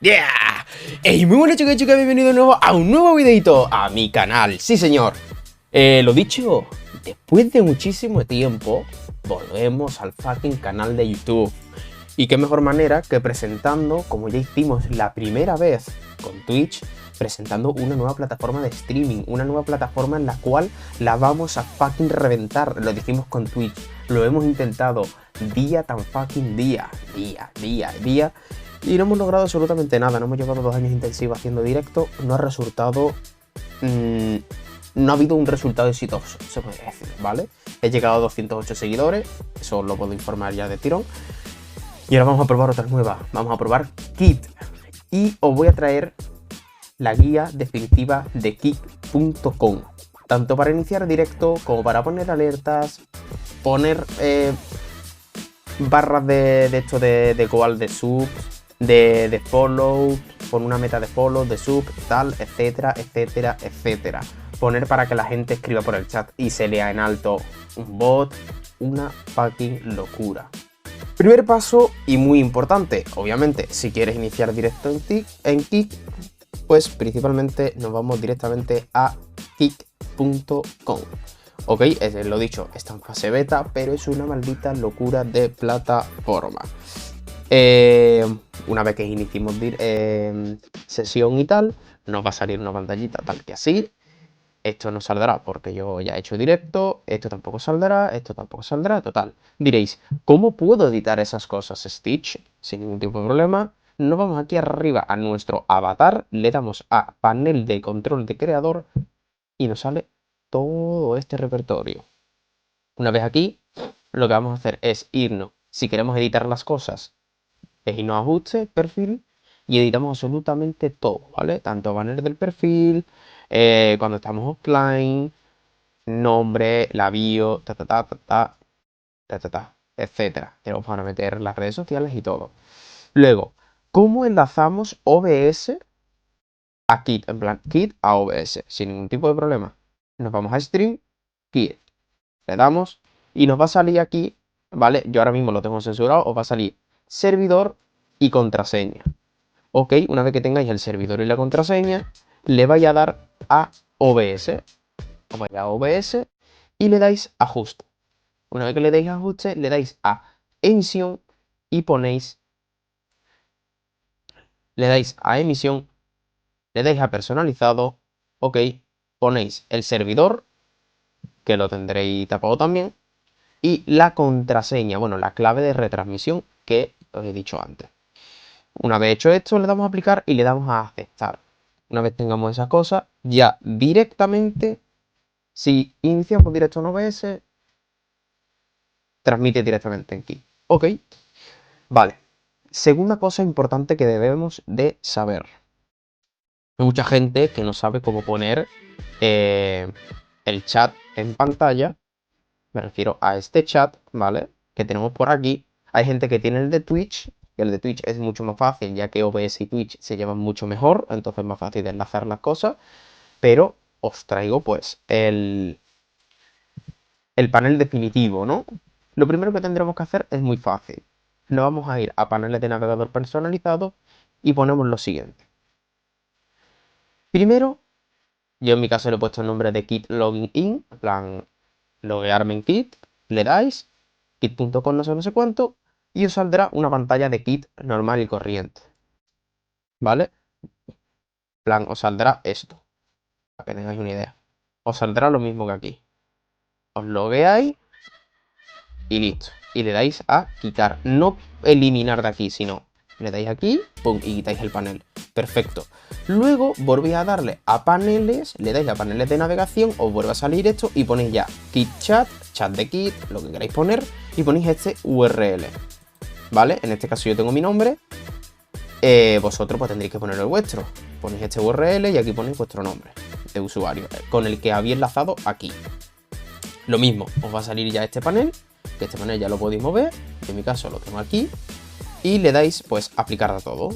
¡Yeah! ¡Hey! Muy buenas chicos y chicas, bienvenidos de nuevo a un nuevo videito a mi canal. Sí señor, lo dicho, después de muchísimo tiempo volvemos al fucking canal de YouTube. Y qué mejor manera que presentando, como ya hicimos la primera vez con Twitch, presentando una nueva plataforma de streaming, una nueva plataforma en la cual la vamos a fucking reventar. Lo dijimos con Twitch, lo hemos intentado día tan fucking día. Y no hemos logrado absolutamente nada. No hemos llevado 2 años intensivos haciendo directo. No ha resultado... no ha habido un resultado exitoso, se puede decir, ¿vale? He llegado a 208 seguidores. Eso lo puedo informar ya de tirón. Y ahora vamos a probar otra nueva. Vamos a probar Kick. Y os voy a traer la guía definitiva de Kick.com. Tanto para iniciar directo como para poner alertas, poner barras de esto de goal de subs, de follow, con una meta de follow, de sub, tal, etcétera, etcétera, etcétera. Poner para que la gente escriba por el chat y se lea en alto un bot. Una fucking locura. Primer paso y muy importante, obviamente, si quieres iniciar directo en Kick, pues principalmente nos vamos directamente a Kick.com. Ok, lo dicho, está en fase beta, pero es una maldita locura de plataforma. Una vez que iniciemos sesión y tal, nos va a salir una pantallita tal que así. Esto no saldrá porque yo ya he hecho directo, esto tampoco saldrá, total. Diréis, ¿cómo puedo editar esas cosas, Stitch? Sin ningún tipo de problema. Nos vamos aquí arriba a nuestro avatar, le damos a panel de control de creador y nos sale todo este repertorio. Una vez aquí, lo que vamos a hacer es irnos, si queremos editar las cosas, es irnos a ajuste, perfil, y editamos absolutamente todo, ¿vale? Tanto banner del perfil, cuando estamos offline, nombre, la bio, etcétera. Tenemos para meter las redes sociales y todo. Luego, ¿cómo enlazamos OBS a Kit? En plan, Kit a OBS, sin ningún tipo de problema. Nos vamos a Stream, Kit. Le damos y nos va a salir aquí, ¿vale? Yo ahora mismo lo tengo censurado, os va a salir servidor y contraseña. Ok, una vez que tengáis el servidor y la contraseña, le vais a dar a OBS. Os vais a OBS y le dais ajuste. Una vez que le dais ajuste, le dais a emisión y ponéis, le dais a emisión, le dais a personalizado, ok, ponéis el servidor, que lo tendréis tapado también, y la contraseña, bueno, la clave de retransmisión que os he dicho antes. Una vez hecho esto, le damos a aplicar y le damos a aceptar. Una vez tengamos esas cosas, ya directamente, si iniciamos directo en OBS, transmite directamente en Kick. Ok, vale. Segunda cosa importante que debemos de saber. Hay mucha gente que no sabe cómo poner el chat en pantalla. Me refiero a este chat, ¿vale? Que tenemos por aquí. Hay gente que tiene el de Twitch, que el de Twitch es mucho más fácil, ya que OBS y Twitch se llevan mucho mejor, entonces es más fácil de enlazar las cosas. Pero os traigo pues el panel definitivo, ¿no? Lo primero que tendremos que hacer es muy fácil. Nos vamos a ir a paneles de navegador personalizado y ponemos lo siguiente. Primero, yo en mi caso le he puesto el nombre de Kit Login In, en plan, loguearme en Kit, le dais, kit.com no sé cuánto, y os saldrá una pantalla de Kit normal y corriente. ¿Vale? En plan, os saldrá esto, para que tengáis una idea. Os saldrá lo mismo que aquí. Os logueáis y listo. Y le dais a quitar, no eliminar de aquí, sino le dais aquí, pum, y quitáis el panel. Perfecto. Luego volvéis a darle a paneles, le dais a paneles de navegación, os vuelve a salir esto y ponéis ya Kit Chat, chat de Kit, lo que queráis poner, y ponéis este URL. ¿Vale? En este caso yo tengo mi nombre, vosotros pues tendréis que poner el vuestro. Ponéis este URL y aquí ponéis vuestro nombre de usuario, con el que habéis enlazado aquí. Lo mismo, os va a salir ya este panel, que este panel ya lo podéis mover, en mi caso lo tengo aquí, y le dais pues aplicar a todo.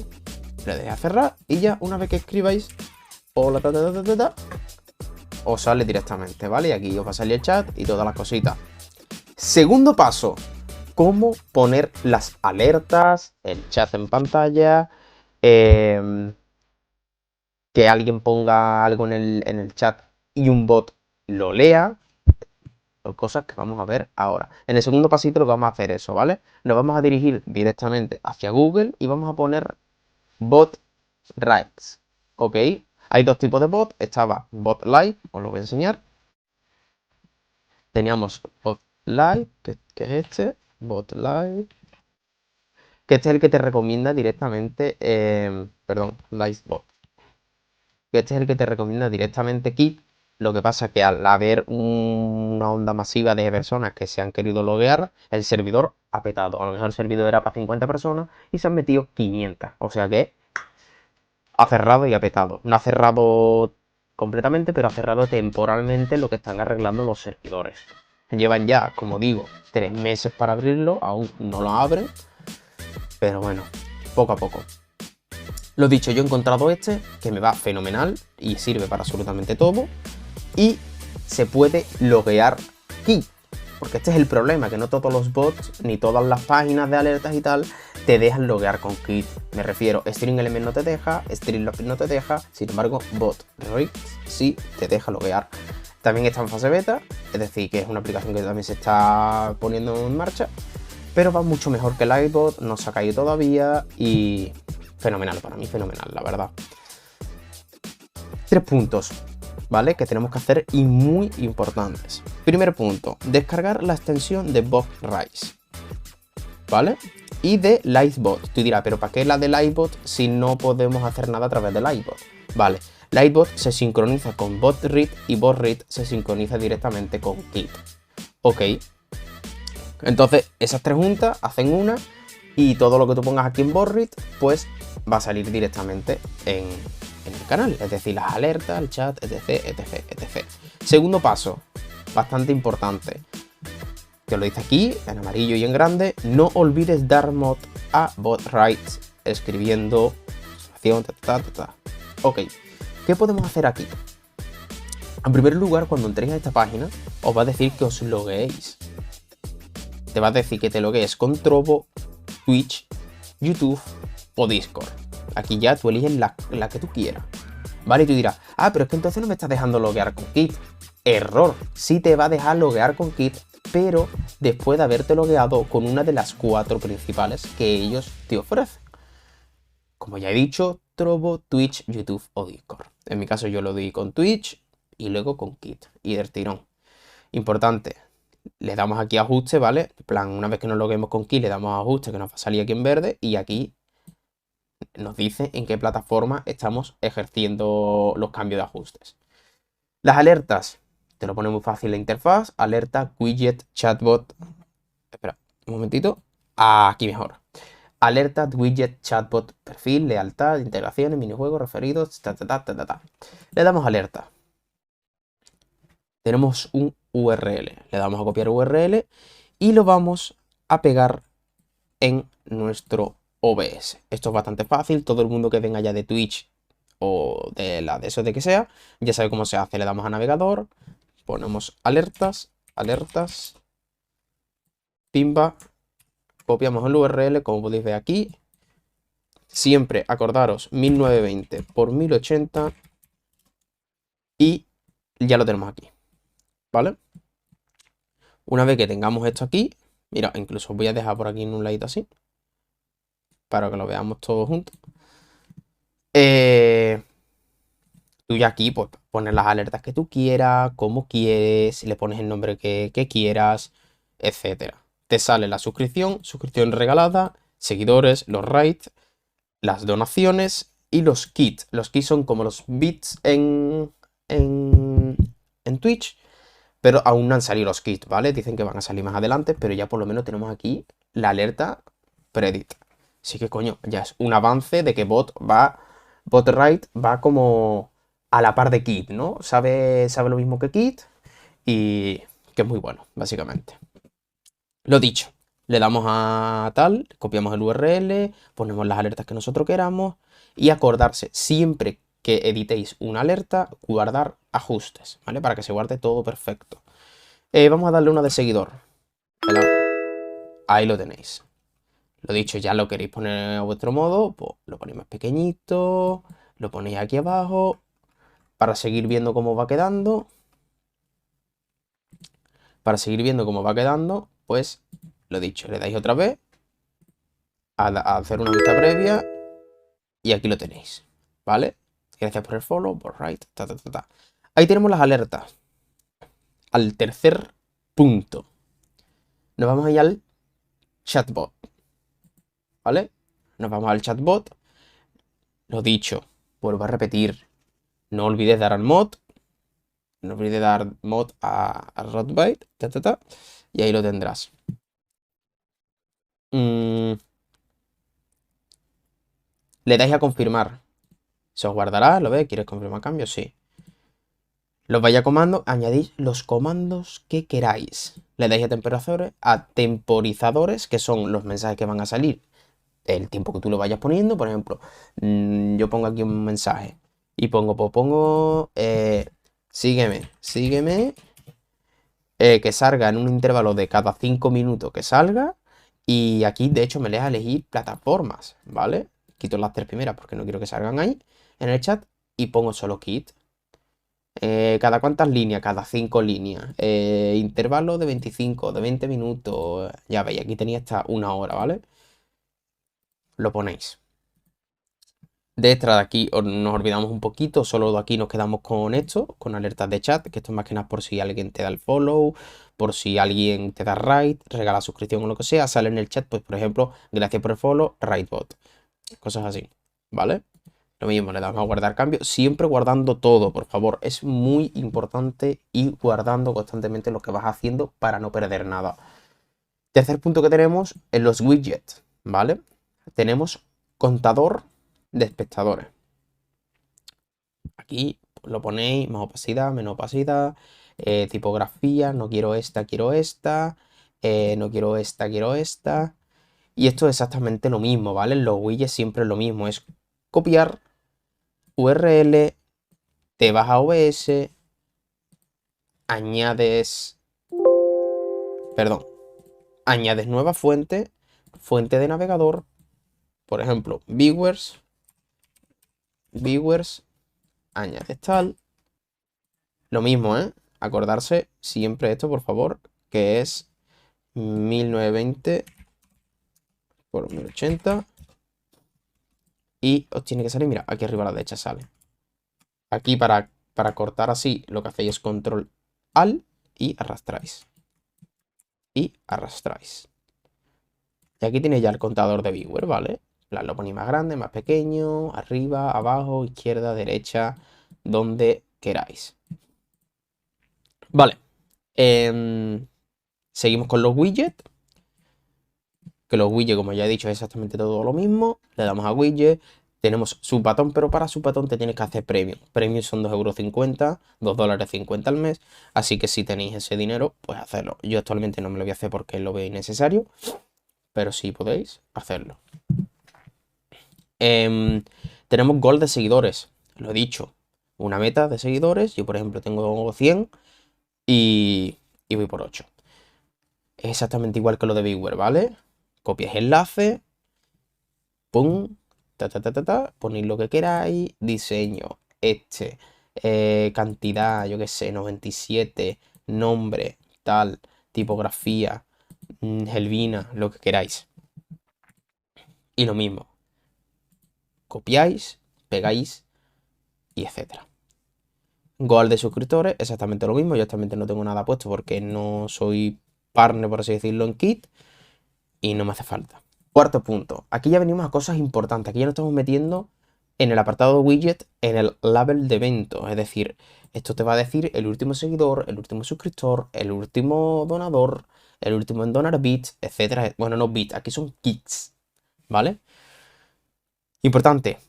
Le dais a cerrar y ya una vez que escribáis hola, os sale directamente, ¿vale? Y aquí os va a salir el chat y todas las cositas. Segundo paso, cómo poner las alertas, el chat en pantalla, em, que alguien ponga algo en el chat y un bot lo lea, o cosas que vamos a ver ahora. En el segundo pasito lo que vamos a hacer eso, ¿vale? Nos vamos a dirigir directamente hacia Google y vamos a poner bot rights, ¿ok? Hay dos tipos de bot, estaba bot live, os lo voy a enseñar. Teníamos bot live, que es este, bot live, que este es el que te recomienda directamente, perdón, Livebot, que este es el que te recomienda directamente Kit. Lo que pasa es que al haber una onda masiva de personas que se han querido loguear, el servidor ha petado. A lo mejor el servidor era para 50 personas y se han metido 500. O sea que ha cerrado y ha petado. No ha cerrado completamente, pero ha cerrado temporalmente lo que están arreglando los servidores. Llevan ya, como digo, 3 meses para abrirlo, aún no lo abren. Pero bueno, poco a poco. Lo dicho, yo he encontrado este, que me va fenomenal y sirve para absolutamente todo. Y se puede loguear Kit. Porque este es el problema, que no todos los bots, ni todas las páginas de alertas y tal, te dejan loguear con Kit. Me refiero, Stream Element no te deja, Streamlabs no te deja, sin embargo, Bot Rights sí te deja loguear. También está en fase beta, es decir, que es una aplicación que también se está poniendo en marcha, pero va mucho mejor que Livebot, no se ha caído todavía y fenomenal, para mí fenomenal, la verdad. 3 puntos, ¿vale? Que tenemos que hacer y muy importantes. Primer punto, descargar la extensión de Bot Rights, ¿vale? Y de Livebot. Tú dirás, ¿pero para qué la de Livebot si no podemos hacer nada a través de Livebot? Vale, Livebot se sincroniza con BotRead y BotRead se sincroniza directamente con Kit. Ok. Entonces, esas tres juntas hacen una y todo lo que tú pongas aquí en BotRead, pues va a salir directamente en el canal. Es decir, las alertas, el chat, etc, etc, etc. Segundo paso, bastante importante, que lo dice aquí, en amarillo y en grande, no olvides dar mod a BotRights escribiendo Ok, ¿qué podemos hacer aquí? En primer lugar, cuando entréis a esta página, os va a decir que os logueéis. Te va a decir que te loguees con Trovo, Twitch, YouTube o Discord. Aquí ya tú eliges la que tú quieras. Vale, y tú dirás, pero es que entonces no me estás dejando loguear con Kit. Error, sí te va a dejar loguear con Kit, pero después de haberte logueado con una de las 4 principales que ellos te ofrecen. Como ya he dicho, Trovo, Twitch, YouTube o Discord. En mi caso yo lo doy con Twitch y luego con Kit y del tirón. Importante, le damos aquí a ajuste, ¿vale? En plan, una vez que nos loguemos con Kit le damos a ajuste, que nos va a salir aquí en verde, y aquí nos dice en qué plataforma estamos ejerciendo los cambios de ajustes. Las alertas, te lo pone muy fácil la interfaz, alerta, widget, chatbot. Espera, un momentito. Aquí mejor. Alerta, widget, chatbot, perfil, lealtad, integraciones, minijuegos, referidos, Le damos alerta. Tenemos un URL. Le damos a copiar URL y lo vamos a pegar en nuestro OBS. Esto es bastante fácil. Todo el mundo que venga ya de Twitch o de la de eso de que sea, ya sabe cómo se hace. Le damos a navegador, ponemos alertas, pimba, copiamos el URL, como podéis ver aquí. Siempre acordaros 1920 por 1080 y ya lo tenemos aquí, ¿vale? Una vez que tengamos esto aquí, mira, incluso os voy a dejar por aquí en un ladito así, para que lo veamos todos juntos. Tú ya aquí pues pones las alertas que tú quieras, como quieres, le pones el nombre que quieras, etcétera. Te sale la suscripción regalada, seguidores, los raids, las donaciones y los kits. Los kits son como los bits en Twitch, pero aún no han salido los kits, ¿vale? Dicen que van a salir más adelante, pero ya por lo menos tenemos aquí la alerta Predit. Así que coño, ya es un avance de que BotRight va como a la par de Kit, ¿no? Sabe lo mismo que Kit y que es muy bueno, básicamente. Lo dicho, le damos a tal, copiamos el URL, ponemos las alertas que nosotros queramos y acordarse siempre que editéis una alerta, guardar ajustes, ¿vale? Para que se guarde todo perfecto. Vamos a darle una de seguidor. Ahí lo tenéis. Lo dicho, ya lo queréis poner a vuestro modo, pues lo ponéis más pequeñito, lo ponéis aquí abajo para seguir viendo cómo va quedando. Para seguir viendo cómo va quedando, pues lo dicho, le dais otra vez a hacer una vista previa y aquí lo tenéis, ¿vale? Gracias por el follow, por right, ta, ta, ta, ta. Ahí tenemos las alertas. Al tercer punto. Nos vamos a ir al chatbot, ¿vale? Nos vamos al chatbot. Lo dicho, vuelvo a repetir, no olvides dar al mod. No olvides dar mod a Rotbait, ta, ta, ta, y ahí lo tendrás. Le dais a confirmar. Se os guardará, ¿lo ves? ¿Quieres confirmar cambio? Sí. Los vais a comando, añadís los comandos que queráis. Le dais a temporizadores, que son los mensajes que van a salir el tiempo que tú lo vayas poniendo. Por ejemplo, yo pongo aquí un mensaje y pongo, sígueme, sígueme, que salga en un intervalo de cada 5 minutos que salga. Y aquí, de hecho, me deja elegir plataformas, ¿vale? Quito las 3 primeras porque no quiero que salgan ahí en el chat y pongo solo Kit. ¿Cada cuántas líneas? Cada 5 líneas. Intervalo de 25, de 20 minutos. Ya veis, aquí tenía hasta 1 hora, ¿vale? Lo ponéis. De esta de aquí nos olvidamos un poquito, solo de aquí nos quedamos con esto, con alertas de chat, que esto es más que nada por si alguien te da el follow, por si alguien te da raid, regala suscripción o lo que sea, sale en el chat, pues por ejemplo, gracias por el follow, raidbot, cosas así, ¿vale? Lo mismo, le damos a guardar cambio, siempre guardando todo, por favor, es muy importante ir guardando constantemente lo que vas haciendo para no perder nada. Tercer punto que tenemos en los widgets, ¿vale? Tenemos contador de espectadores. Aquí pues, lo ponéis, más opacidad, menos opacidad, tipografía, no quiero esta, quiero esta, no quiero esta, quiero esta. Y esto es exactamente lo mismo, ¿vale? En los widgets siempre es lo mismo, es copiar URL, te vas a OBS, añades, perdón, añades nueva fuente, fuente de navegador, por ejemplo, viewers, añades tal. Lo mismo, ¿eh? Acordarse siempre esto, por favor, que es 1920 por 1080. Y os tiene que salir, mira, aquí arriba a la derecha sale. Aquí para cortar así, lo que hacéis es control alt y arrastráis. Y arrastráis. Y aquí tiene ya el contador de viewer, ¿vale? Lo ponéis más grande, más pequeño, arriba, abajo, izquierda, derecha, donde queráis. Vale. Seguimos con los widgets. Que los widgets, como ya he dicho, es exactamente todo lo mismo. Le damos a widget. Tenemos subbatón, pero para subbatón te tienes que hacer premium. Premium son 2,50 €, $2,50 al mes. Así que si tenéis ese dinero, pues hacerlo. Yo actualmente no me lo voy a hacer porque lo veo innecesario. Pero si podéis, hacerlo. Tenemos goal de seguidores. Lo he dicho. Una meta de seguidores. Yo, por ejemplo, tengo 100 y voy por 8. Es exactamente igual que lo de Bigware, ¿vale? Copias enlace. Pum. Ponéis lo que queráis. Diseño. Cantidad, yo qué sé, 97. Nombre, tal. Tipografía. Helvina, lo que queráis. Y lo mismo. Copiáis, pegáis y etcétera. Goal de suscriptores, exactamente lo mismo. Yo actualmente no tengo nada puesto porque no soy partner, por así decirlo, en Kit. Y no me hace falta. Cuarto punto. Aquí ya venimos a cosas importantes. Aquí ya nos estamos metiendo en el apartado de widget, en el label de evento. Es decir, esto te va a decir el último seguidor, el último suscriptor, el último donador, el último en donar bits, etcétera. Bueno, no bits, aquí son kicks, ¿vale? Importante.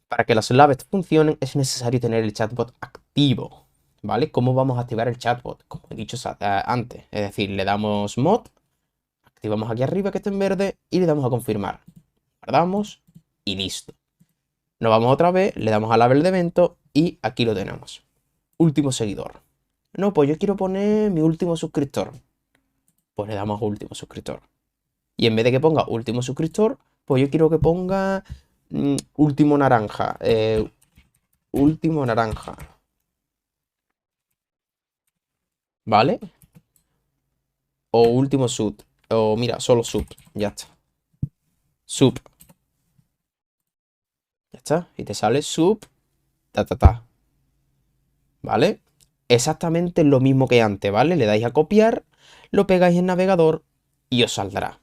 Para que los labels funcionen es necesario tener el chatbot activo, ¿vale? ¿Cómo vamos a activar el chatbot? Como he dicho antes. Es decir, le damos mod, activamos aquí arriba que está en verde y le damos a confirmar. Guardamos y listo. Nos vamos otra vez, le damos a label de evento y aquí lo tenemos. Último seguidor. No, pues yo quiero poner mi último suscriptor. Pues le damos a último suscriptor. Y en vez de que ponga último suscriptor, pues yo quiero que ponga último naranja. Último naranja. ¿Vale? O último sub. O mira, solo sub. Ya está. Sub. Ya está. Y te sale sub. Ta, ta, ta. ¿Vale? Exactamente lo mismo que antes, ¿vale? Le dais a copiar, lo pegáis en navegador y os saldrá.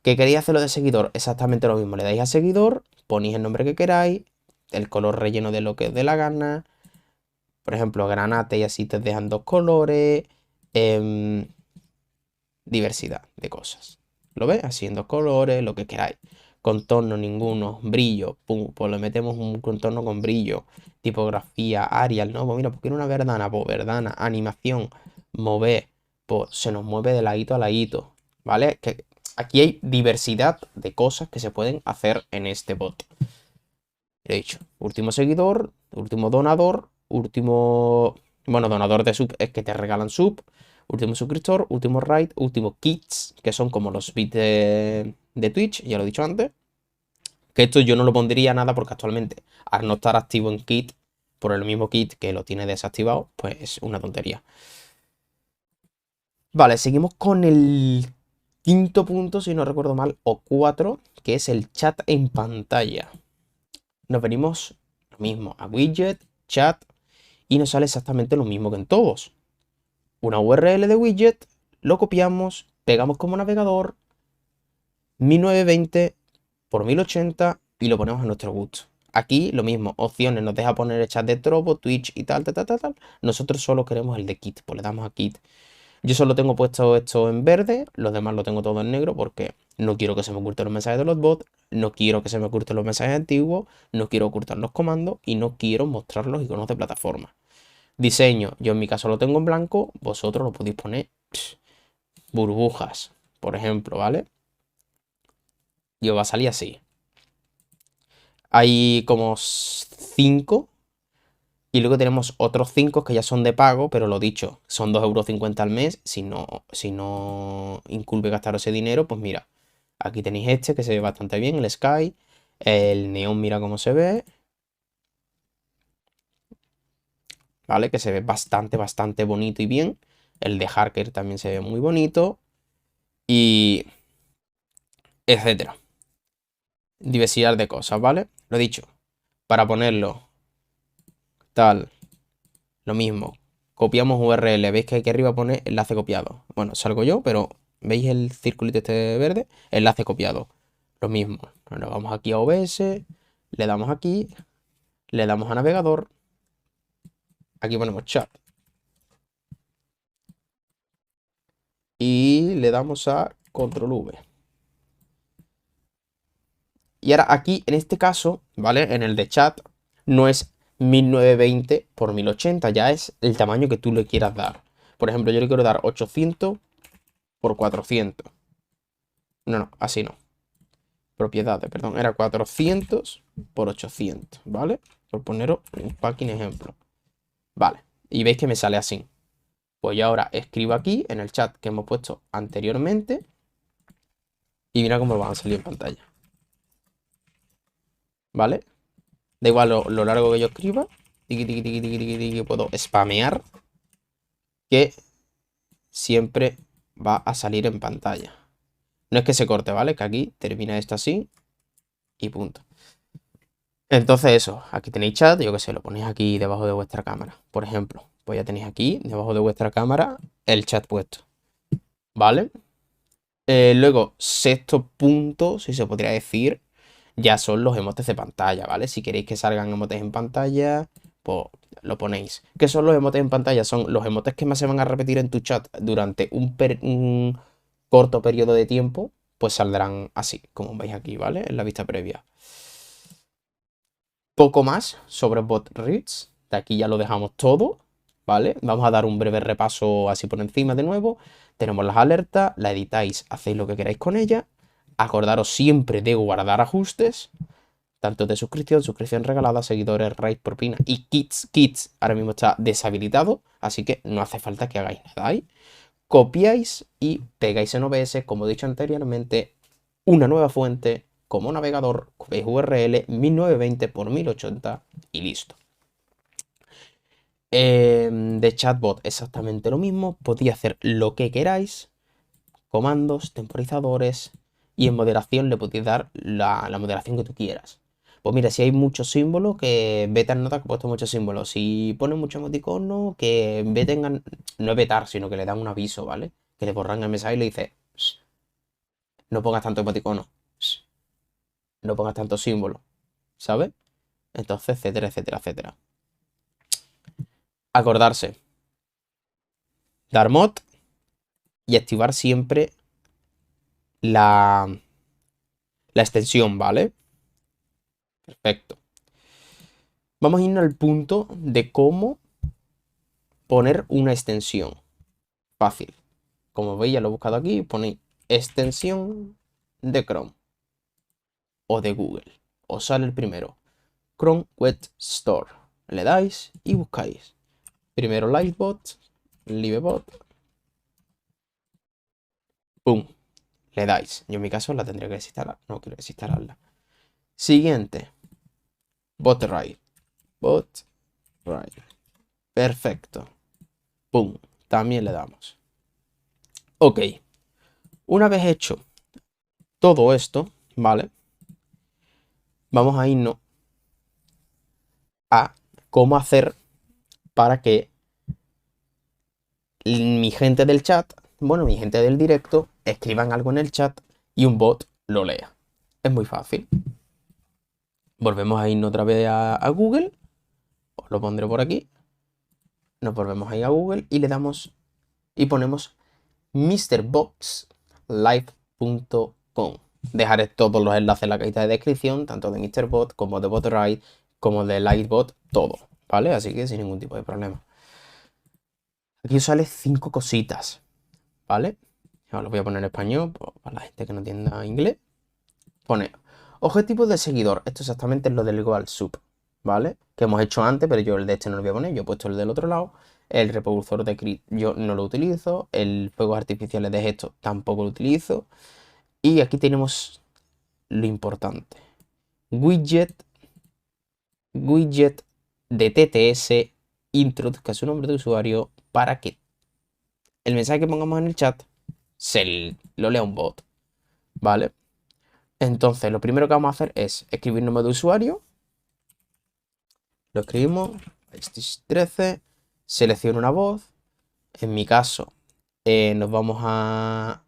¿Qué queréis hacerlo de seguidor? Exactamente lo mismo. Le dais a seguidor, ponéis el nombre que queráis, el color relleno de lo que os dé la gana. Por ejemplo, granate y así te dejan dos colores. Diversidad de cosas. ¿Lo ves? Así en dos colores, lo que queráis. Contorno ninguno, brillo, pum, pues le metemos un contorno con brillo. Tipografía, Arial, ¿no? Pues mira, pues quiero una verdana, pues verdana, animación, mover, pues se nos mueve de ladito a ladito, ¿vale? Que aquí hay diversidad de cosas que se pueden hacer en este bot. He dicho, último seguidor, último donador, último... Bueno, donador de sub es que te regalan sub. Último suscriptor, último raid, último kits, que son como los bits de Twitch, ya lo he dicho antes. Que esto yo no lo pondría nada porque actualmente, al no estar activo en kit, por el mismo kit que lo tiene desactivado, pues es una tontería. Vale, seguimos con el quinto punto, si no recuerdo mal, o cuatro, que es el chat en pantalla. Nos venimos lo mismo a widget, chat, y nos sale exactamente lo mismo que en todos. Una URL de widget, lo copiamos, pegamos como navegador, 1920 por 1080 y lo ponemos a nuestro gusto. Aquí lo mismo, opciones, nos deja poner el chat de Trovo, Twitch y tal, tal, tal, tal, tal. Nosotros solo queremos el de Kit, pues le damos a Kit. Yo solo tengo puesto esto en verde, los demás lo tengo todo en negro porque no quiero que se me oculten los mensajes de los bots, no quiero que se me oculten los mensajes antiguos, no quiero ocultar los comandos y no quiero mostrar los iconos de plataforma. Diseño, yo en mi caso lo tengo en blanco, vosotros lo podéis poner burbujas, por ejemplo, ¿vale? Y os va a salir así. Hay como 5 y luego tenemos otros 5 que ya son de pago, pero lo dicho, son 2,50 € al mes. Si no incumbe gastar ese dinero, pues mira, aquí tenéis este que se ve bastante bien, el Sky, el neón, mira cómo se ve, ¿vale? Que se ve bastante, bastante bonito y bien. El de Harker también se ve muy bonito y etcétera. Diversidad de cosas, ¿vale? Lo dicho, para ponerlo tal, lo mismo. Copiamos URL. ¿Veis que aquí arriba pone enlace copiado? Bueno, salgo yo, pero ¿veis el circulito este verde? Enlace copiado. Lo mismo. Nos vamos aquí a OBS, le damos aquí, le damos a navegador. Aquí ponemos chat. Y le damos a control V. Y ahora aquí, en este caso, ¿vale? En el de chat, no es 1920 por 1080, ya es el tamaño que tú le quieras dar. Por ejemplo, yo le quiero dar 800 por 400. No, no, así no. Propiedades, perdón, era 400 por 800, ¿vale? Por poneros un fucking ejemplo. Vale, y veis que me sale así. Pues yo ahora escribo aquí en el chat que hemos puesto anteriormente y mira cómo van a salir en pantalla. ¿Vale? Da igual lo largo que yo escriba. Tiki, tiki, tiki, tiki, tiki, tiki, puedo spamear que siempre va a salir en pantalla. No es que se corte, ¿vale? Que aquí termina esto así y punto. Entonces eso, aquí tenéis chat, yo que sé, lo ponéis aquí debajo de vuestra cámara, por ejemplo. Pues ya tenéis aquí, debajo de vuestra cámara, el chat puesto, ¿vale? Luego, sexto punto, si se podría decir, ya son los emotes de pantalla, ¿vale? Si queréis que salgan emotes en pantalla, pues lo ponéis. ¿Qué son los emotes en pantalla? Son los emotes que más se van a repetir en tu chat durante un corto periodo de tiempo, pues saldrán así, como veis aquí, ¿vale? En la vista previa. Poco más sobre bot reads. De aquí ya lo dejamos todo, ¿vale? Vamos a dar un breve repaso así por encima de nuevo. Tenemos las alertas, la editáis, hacéis lo que queráis con ella. Acordaros siempre de guardar ajustes, tanto de suscripción, suscripción regalada, seguidores, raid, propina y kits. Kits ahora mismo está deshabilitado, así que no hace falta que hagáis nada ahí. copiáis y pegáis en OBS, como he dicho anteriormente, una nueva fuente como navegador, copéis URL 1920 por 1080 y listo. De chatbot exactamente lo mismo, podéis hacer lo que queráis, comandos, temporizadores, y en moderación le podéis dar la moderación que tú quieras. Pues mira, si hay muchos símbolos, que vetan nota que he puesto muchos símbolos. Si ponen mucho emoticono, que veten, no es vetar, sino que le dan un aviso, ¿vale? Que le borran el mensaje y le dice, no pongas tanto emoticono, no pongas tanto símbolo, ¿sabes? Entonces, etcétera, etcétera, etcétera. Acordarse, dar mod y activar siempre la, la extensión, ¿vale? Perfecto. Vamos a irnos al punto de cómo poner una extensión. Fácil. Como veis, ya lo he buscado aquí. Ponéis extensión de Chrome o de Google. Os sale el primero. Chrome Web Store. Le dais y buscáis. Primero Livebot, Livebot. ¡Pum! Le dais. Yo en mi caso la tendría que desinstalar. No quiero desinstalarla. Siguiente. BotRide. BotRide. Perfecto. ¡Pum! También le damos. Ok. Una vez hecho todo esto, ¿vale? Vamos a irnos a cómo hacer para que mi gente del chat, bueno, mi gente del directo, escriban algo en el chat y un bot lo lea. Es muy fácil. Volvemos a irnos otra vez a Google. Os lo pondré por aquí. Nos volvemos a ir a Google y le damos y ponemos mrboxlive.com. Dejaré todos los enlaces en la cajita de descripción, tanto de MrBot como de BotRide, como de Lightbot, todo, ¿vale? Así que sin ningún tipo de problema. Aquí os sale 5 cositas, ¿vale? Ahora lo voy a poner en español para la gente que no entienda inglés. Pone objetivos de seguidor. Esto exactamente es lo del Goal Sub, ¿vale? Que hemos hecho antes, pero yo el de este no lo voy a poner. Yo he puesto el del otro lado. El reproductor de Crit yo no lo utilizo. El fuegos artificiales de gestos tampoco lo utilizo. Y aquí tenemos lo importante. Widget de TTS introduzca su nombre de usuario para que el mensaje que pongamos en el chat lo lea un bot, ¿vale? Entonces, lo primero que vamos a hacer es escribir nombre de usuario. Lo escribimos, 13, selecciono una voz. En mi caso, nos vamos a...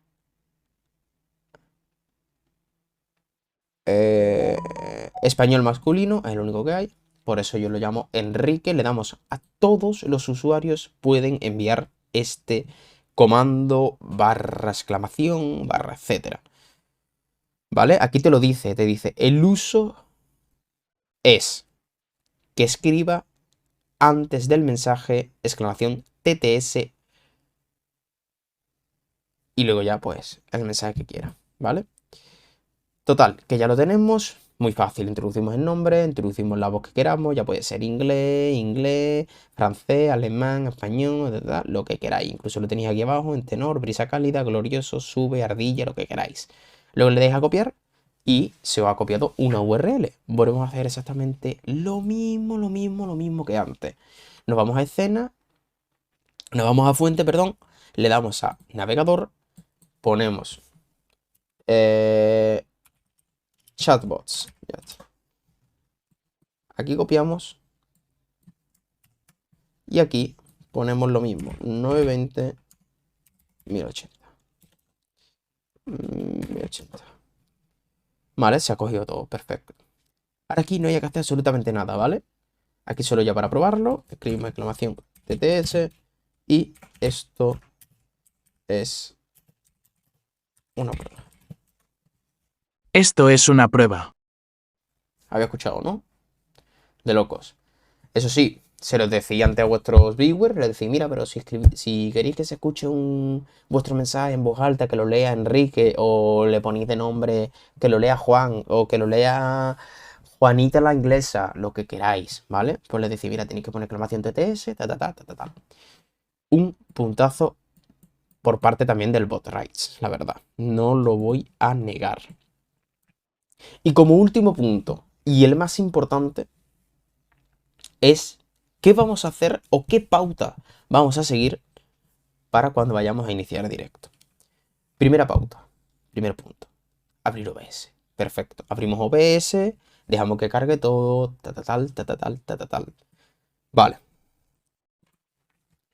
español masculino, es el único que hay. Por eso yo lo llamo Enrique. Le damos a todos los usuarios pueden enviar este comando barra exclamación barra etcétera. ¿Vale? Aquí te lo dice, te dice el uso es que escriba antes del mensaje exclamación TTS y luego ya pues el mensaje que quiera, ¿vale? Total, que ya lo tenemos, muy fácil, introducimos el nombre, introducimos la voz que queramos, ya puede ser inglés, francés, alemán, español, lo que queráis, incluso lo tenéis aquí abajo en tenor, brisa cálida, glorioso, sube, ardilla, lo que queráis. Luego le deis a copiar y se os ha copiado una URL. Volvemos a hacer exactamente lo mismo que antes. Nos vamos a escena, nos vamos a fuente, perdón, le damos a navegador, ponemos chatbots. Aquí copiamos y aquí ponemos lo mismo, 920 1080. 1080. Vale, se ha cogido todo, perfecto. Ahora aquí no hay que hacer absolutamente nada, ¿vale? Aquí solo ya para probarlo, escribimos exclamación TTS y esto es una prueba. Esto es una prueba. Había escuchado, ¿no? De locos. Eso sí, se los decía antes a vuestros viewers, les decía, mira, pero si queréis que se escuche vuestro mensaje en voz alta, que lo lea Enrique, o le ponéis de nombre que lo lea Juan, o que lo lea Juanita la inglesa, lo que queráis, ¿vale? Pues les decía, mira, tenéis que poner exclamación TTS, ta, ta, ta, ta, ta, ta. Un puntazo por parte también del bot rights, la verdad. No lo voy a negar. Y como último punto, y el más importante, es qué vamos a hacer o qué pauta vamos a seguir para cuando vayamos a iniciar directo. Primera pauta, primer punto, abrir OBS. Perfecto, abrimos OBS, dejamos que cargue todo, tal. Vale.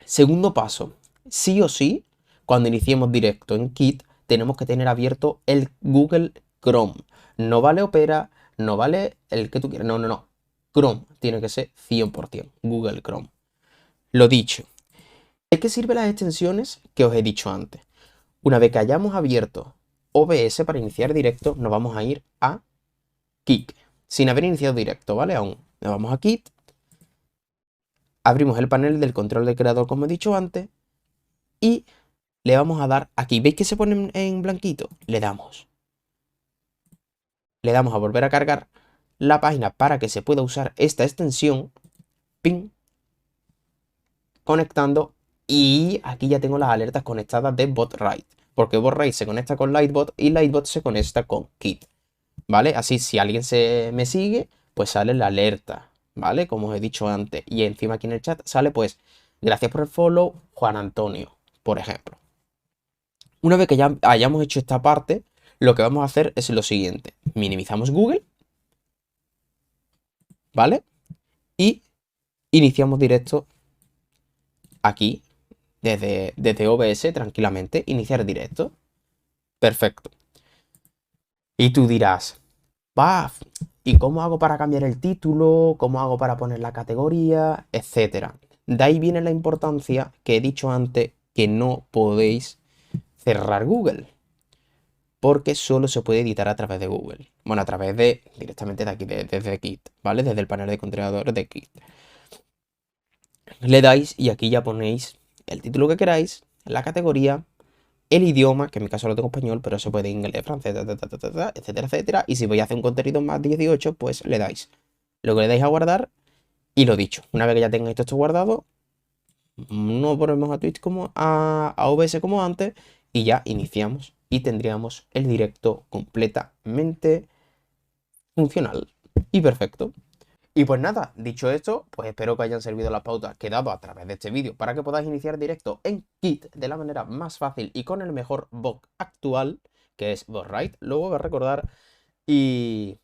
Segundo paso, sí o sí, cuando iniciemos directo en Kit, tenemos que tener abierto el Google Chrome. No vale Opera, no vale el que tú quieras, no. Chrome tiene que ser 100% Google Chrome. Lo dicho. ¿De qué sirven las extensiones que os he dicho antes? Una vez que hayamos abierto OBS para iniciar directo, nos vamos a ir a Kik. Sin haber iniciado directo, ¿vale? Aún. Nos vamos a Kit. Abrimos el panel del control del creador, como he dicho antes. Y le vamos a dar aquí. ¿Veis que se pone en blanquito? Le damos. Le damos a volver a cargar la página para que se pueda usar esta extensión. Ping. Conectando. Y aquí ya tengo las alertas conectadas de BotRite. Porque BotRite se conecta con Lightbot y Lightbot se conecta con Kit. ¿Vale? Así, si alguien me sigue, pues sale la alerta. ¿Vale? Como os he dicho antes. Y encima aquí en el chat sale, pues, gracias por el follow, Juan Antonio, por ejemplo. Una vez que ya hayamos hecho esta parte, lo que vamos a hacer es lo siguiente. Minimizamos Google, ¿vale? Y iniciamos directo aquí, desde OBS, tranquilamente. Iniciar directo. Perfecto. Y tú dirás, ¡paf! ¿Y cómo hago para cambiar el título? ¿Cómo hago para poner la categoría? Etcétera. De ahí viene la importancia que he dicho antes, que no podéis cerrar Google, porque solo se puede editar a través de Google. Bueno, a través directamente de aquí, desde Kit, ¿vale? Desde el panel de controladores de Kit. Le dais y aquí ya ponéis el título que queráis, la categoría, el idioma, que en mi caso lo tengo español, pero se puede inglés, francés, etcétera, etcétera. Y si voy a hacer un contenido más 18, pues le dais. Luego le dais a guardar y lo dicho. Una vez que ya tengáis todo esto guardado, no volvemos a Twitch como a OBS como antes y ya iniciamos y tendríamos el directo completamente funcional y perfecto. Y pues nada, dicho esto, pues espero que hayan servido las pautas que he dado a través de este vídeo para que podáis iniciar directo en Kit de la manera más fácil y con el mejor bot actual, que es BotRite, lo voy a recordar, y,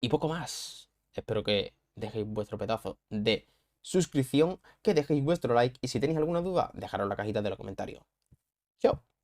y poco más. Espero que dejéis vuestro pedazo de suscripción, que dejéis vuestro like y si tenéis alguna duda, dejaros en la cajita de los comentarios. Chao.